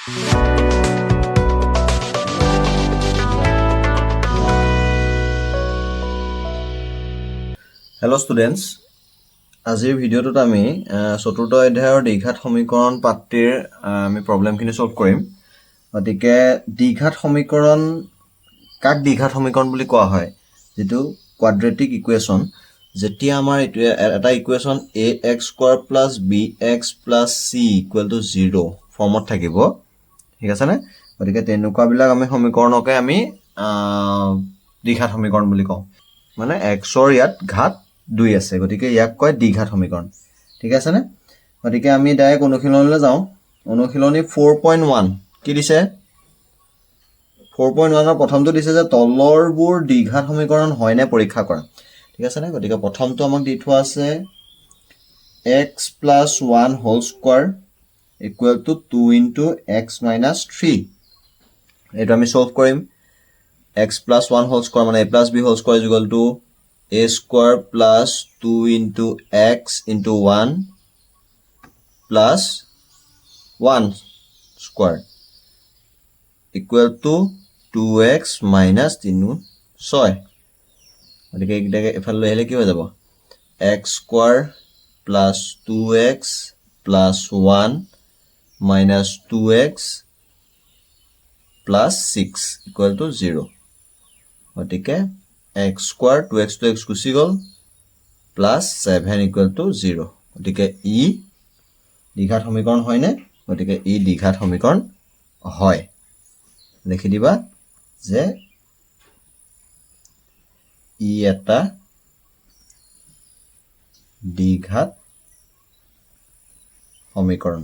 Hello students, আজিৰ ভিডিঅ'টোত আমি চতুৰ্থ অধ্যায়ৰ দ্বিঘাত সমীকৰণ পাঠটিৰ আমি প্ৰবলেমখিনি সলভ কৰিম। গতিকে দ্বিঘাত সমীকৰণ কাক দ্বিঘাত সমীকৰণ বুলি কোৱা হয়, যেটো কোৱাড্ৰেটিক ইকুৱেশ্যন, যেতিয়া আমাৰ এটা equation ax square plus bx plus c equal to 0 ফৰ্মত থাকিব, ঠিক আছে নে? গতিকে তেনেকুৱাবিলাক আমি সমীকৰণকে আমি দ্বিঘাত সমীকৰণ বুলি কওঁ। মানে x ৰ ইয়াত ঘাত 2 আছে, গতিকে ইয়াক কয় দ্বিঘাত সমীকৰণ, ঠিক আছে নে? গতিকে আমি ডাইৰেক্ট অনুশীলনলৈ যাওঁ। অনুশীলনী 4.1 কি দিছে? 4.1 ৰ প্ৰথমটো দিছে যে তলৰবোৰ দ্বিঘাত সমীকৰণ হয়নে পৰীক্ষা কৰা, ঠিক আছে নে? গতিকে প্ৰথমটো আমাক দি থোৱা আছে x plus 1 whole square equal to 2 into x minus 3। এইটো আমি সলভ কৰিম। x plus 1 whole square মানে a plus b whole square is equal to a square plus 2 into x into 1 plus 1 square equal to 2x minus 3 6। গতিকে এইটাকে এফালে লৈ আহিলে কি হৈ যাব? x square plus 2x plus 1 minus 2x plus 6 equal to 0। গতিকে x square 2x to x গুচি গ'ল plus 7 equal to 0। গতিকে ই দ্বিঘাত সমীকৰণ হয়নে? গতিকে ই দ্বিঘাত সমীকৰণ হয়। লিখি দিবা যে ই এটা দ্বিঘাত সমীকৰণ,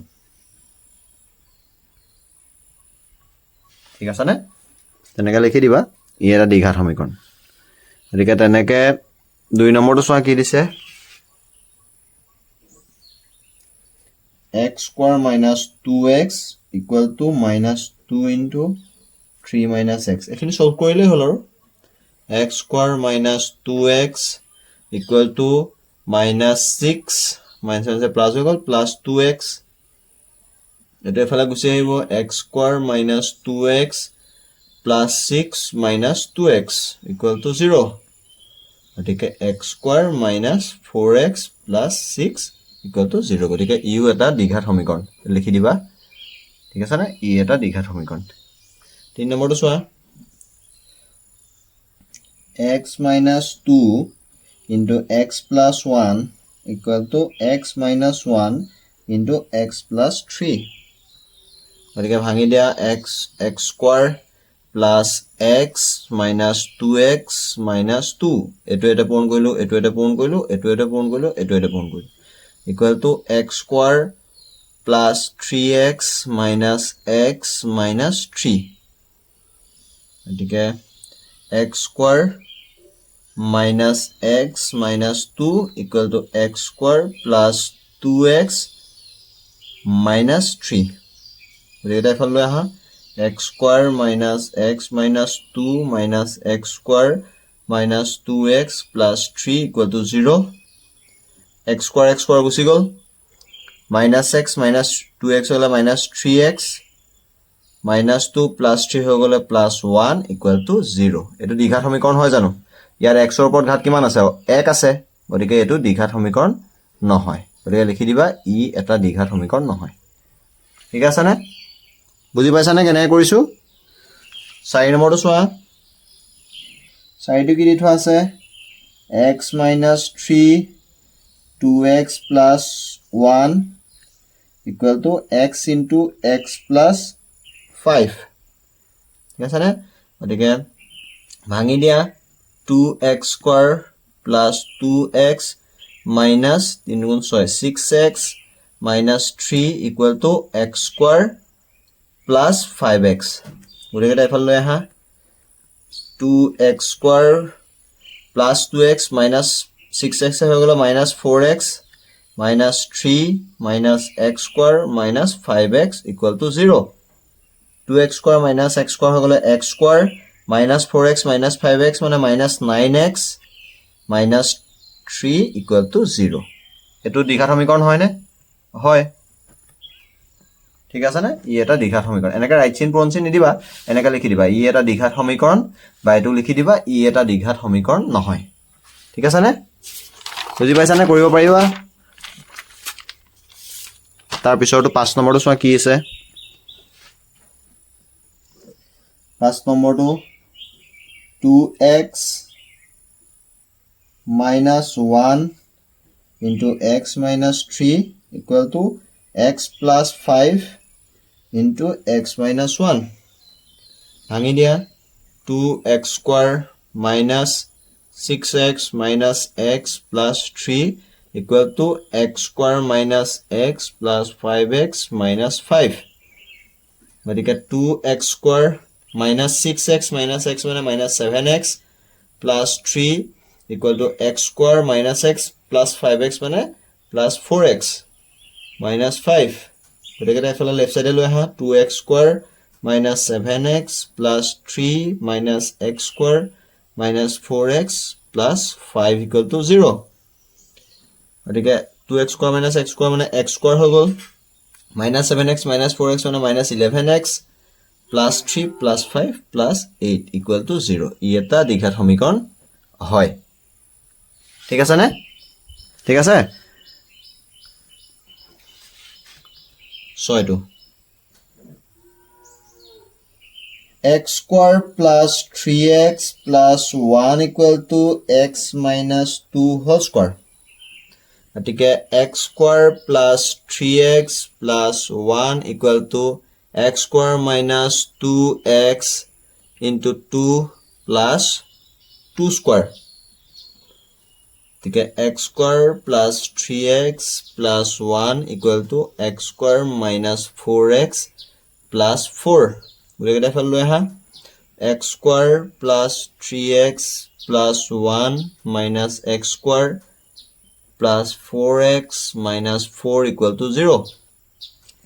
ঠিক আছে নে? তেনেকৈ লিখি দিবা ই এটা দ্বিঘাত সমীকৰণ। গতিকে তেনেকে 2 নম্বৰটো চোৱা কি দিছে? x square minus 2x equal to minus 2 into 3 minus x। এখিনি সলভ কৰিলেই হ'ল আৰু। x square minus 2x equal to minus 6 minus plus হৈ গ'ল plus 2x। এইটো এফালে গুচি আহিব x square minus 2x plus 6 minus 2x equal to 0। গতিকে x square minus 4x plus 6 equal to 0। গতিকে ইও এটা দ্বিঘাত সমীকৰণ, লিখি দিবা, ঠিক আছে না? ই এটা দ্বিঘাত সমীকৰণ। 3 নম্বৰটো চোৱা x minus 2 into x plus 1 equal to x minus 1 into x plus 3। গতিকে ভাঙি দিয়া x square plus x minus 2x minus 2। এটো এটা পূৰণ কৰিলো, এটো এটা পূৰণ কৰিলো, এটো এটা পূৰণ কৰিলো, এটো এটা পূৰণ কৰিলো, equal to x square plus 3x minus x minus 3। গতিকে x square minus x minus 2 equal to x square plus 2x minus 3। গতিকে এটা এফালে লৈ আহা x square minus x minus 2 minus x square minus 2x plus 3 equal to 0। x square গুচি গ'ল, minus x minus 2x হ'লে minus 3x minus 2 plus 3 হৈ গ'লে plus 1 equal to 0। এইটো দ্বিঘাত সমীকৰণ হয় জানো? ইয়াৰ x ৰ ওপৰত ঘাত কিমান আছে? 1 আছে, গতিকে এইটো দ্বিঘাত সমীকৰণ নহয়। গতিকে লিখি দিবা ই এটা দ্বিঘাত সমীকৰণ নহয়, ঠিক আছে নে? বুজি পাইছা নে কেনেকৈ কৰিছো? 4 নম্বৰটো চোৱা। 4টো কি দি থোৱা আছে? x minus 3 2x plus 1 equal to x into x plus 5, ঠিক আছে নে? গতিকে ভাঙি দিয়া 2x square plus 2x minus 3 গুণ 6 6x minus 3 equal to x square plus 5x। গতিকে এটা এফালে লৈ আহা 2x square plus 2x minus 6x হৈ গ'ল minus 4x minus 3 minus x square minus 5x equal to 0। 2x square minus x square হৈ গ'ল x square minus 4x minus 5x মানে minus 9x minus 3 equal to 0। এইটো দ্বিঘাত সমীকৰণ হয়নে? হয়, ঠিক আছে না ই এটা দ্বিঘাত সমীকৰণ এনেকা ৰাইট চিন পূৰণ চিন নিদিবা এনেকা লিখি দিবা ই এটা দ্বিঘাত সমীকৰণ বা এটো লিখি দিবা ই এটা দ্বিঘাত সমীকৰণ নহয় ঠিক আছে না বুজি পাইছা না কৰিব পাৰিবা তাৰ পিছৰটো 5 নম্বৰটো চোৱা কি আছে 5 নম্বৰটো 2x minus 1 into x minus 3 equal to x plus 5 into x minus 1 ভাঙি দিয়া 2x square minus 6x minus x plus 3 equal to x square minus x plus 5x minus 5 গতিকে 2x square minus 6x minus x minus 7x plus 3 equal to x square minus x plus 5x plus 4x minus 5 গতিকে এফালে left সাইডে লৈ আহা 2x square minus 7x plus 3 minus x square minus 4x plus 5 equal to 0 গতিকে 2x square minus x square x square হৈ গল minus 7x minus 4x minus 11x plus 3 plus 5 plus 8 equal to 0 ই এটা দ্বিঘাত সমীকৰণ হয় ঠিক আছে না ঠিক আছে 6 x square plus 3x plus 1 equal to x minus 2 whole square গতিকে x square plus 3x plus 1 equal to x square minus 2x into 2 plus 2 square গতিকে x square plus 3x plus 1 equal to x square minus 4x plus 4 গতিকে এফালে লৈ আহা x square plus 3x plus 1 minus x square plus 4x minus 4 equal to 0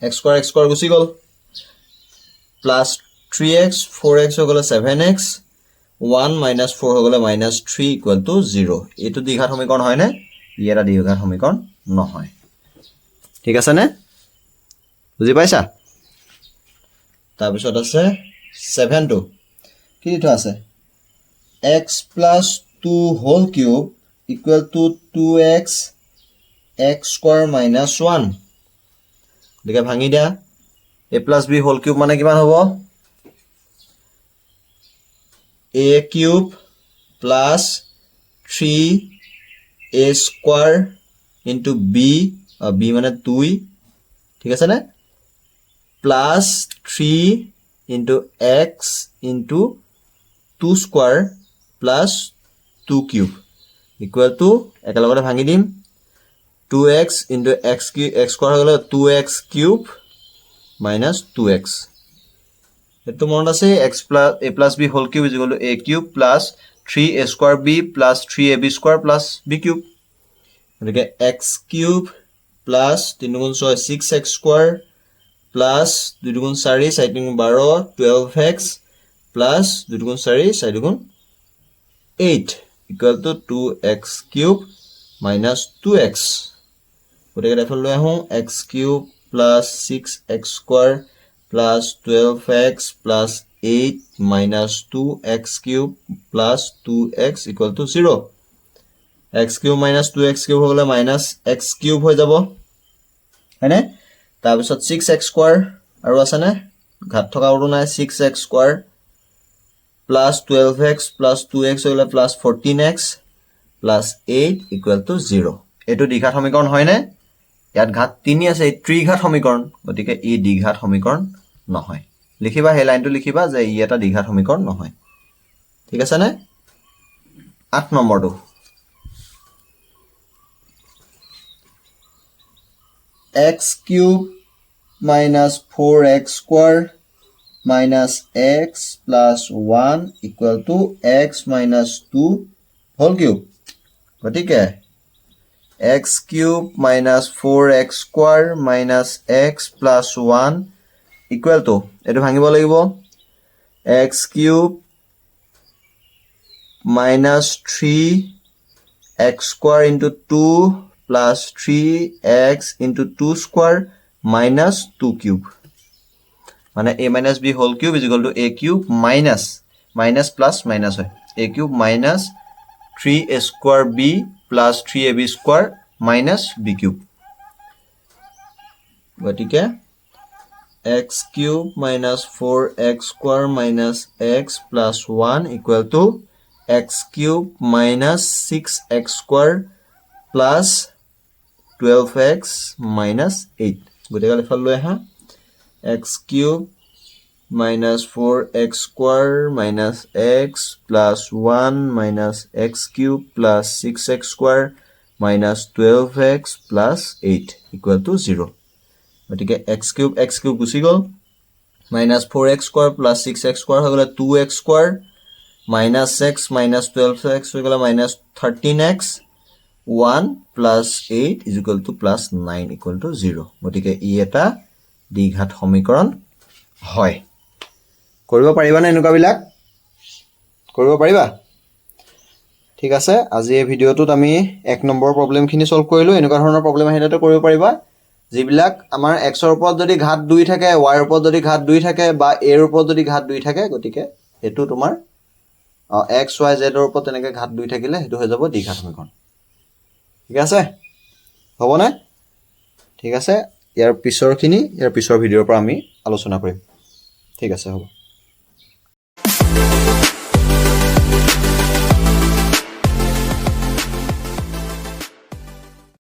x square গুচি গল plus 3x 4x হৈ গলে 7x 1 minus 4 হৈ গলে minus 3 equal to 0 এটো দ্বিঘাত সমীকৰণ হয় না ই এটা দ্বিঘাত সমীকৰণ নহয় ঠিক আছে নে বুজি পাইছা তাৰ পিছত আছে 7 টো কি দিটো আছে x plus 2 whole cube equal to 2x x square minus 1 গতিকে ভাঙি দিয়া a plus b whole cube মানে কিমান হ'ব a cube plus 3a square into b b মানে 2 ঠিক আছে না plus 3 into x into 2 square plus 2 cube equal to একেলগতে ভাঙি দিম 2x into x square হলে 2x cube minus 2x এটো মনত আছে x plus a plus b whole cube is equal to a cube plus 3a square b plus 3ab square plus b cube গতিকে x cube plus 3 গুণ 6 6x square plus 2 গুণ 4 4 গুণ 12 12x plus 2 গুণ 4 4 গুণ 8 equal to 2x cube minus 2x গতিকে এফালে লৈ আহো x cube plus 6x square plus 12x plus 8 minus 2x cube plus 2x equal to 0 x cube minus 2x cube হলে minus x cube হৈ যাব হয়নে তাৰ পিছত 6x square আৰু আছে না ঘাত থকা আৰু নাই 6x square plus 12x plus 2x হলে plus 14x plus 8 equal to 0 এটো দ্বিঘাত সমীকৰণ হয় না ইয়াত ঘাত 3 আছে ত্ৰিঘাত সমীকৰণ গতিকে ই দ্বিঘাত সমীকৰণ নহয় লিখিবা হে লাইনটো লিখিবা যে ই এটা দ্বিঘাত সমীকৰণ নহয় ঠিক আছে না 8 নম্বৰটো x cube minus 4x square minus x plus 1 equal to x minus 2 whole cube গতিকে x cube minus 4x square minus x plus 1 equal to এটো ভাঙিব লাগিব x cube minus 3x square into 2 plus 3x into 2 square minus 2 cube মানে a minus b whole cube is equal to a cube minus plus minus হয় a cube minus 3a square b plus 3ab square minus b cube গতিকে x cube minus 4x square minus x plus 1 equal to x cube minus 6x square plus 12x minus 8 গতিকে লিখা লৈ আহা x cube minus 4x square minus x plus 1 minus x cube plus 6x square minus 12x plus 8 equal to 0 গতিকে x cube গুচি গ'ল minus 4x square plus 6x square হৈ গ'লে 2x square minus x minus 12x হৈ গ'লে minus 13x 1 plus 8 is equal to plus 9 equal to 0 গতিকে ই এটা দ্বিঘাত সমীকৰণ হয় কৰিব পাৰিবা না এনেকুৱাবিলাক কৰিব পাৰিবা ঠিক আছে আজি এই ভিডিঅটোত আমি 1 নম্বৰ প্ৰবলেমখিনি সলভ কৰিলো এনেকুৱা ধৰণৰ প্ৰবলেম আহিলেতো কৰিব পাৰিবা যিবিলাক আমাৰ x ৰ ওপৰত যদি ঘাত 2 থাকে y ৰ ওপৰত যদি ঘাত 2 থাকে বা a ৰ ওপৰত যদি ঘাত 2 থাকে গতিকে এটো তোমাৰ x y z ৰ ওপৰত এনেকৈ ঘাত 2 থাকিলে হেতু হৈ যাব দ্বিঘাত সমীকৰণ ঠিক আছে হ'ব না ঠিক আছে ইয়াৰ পিছৰ ভিডিঅ'ৰ পৰা আমি আলোচনা কৰিম ঠিক আছে হ'ব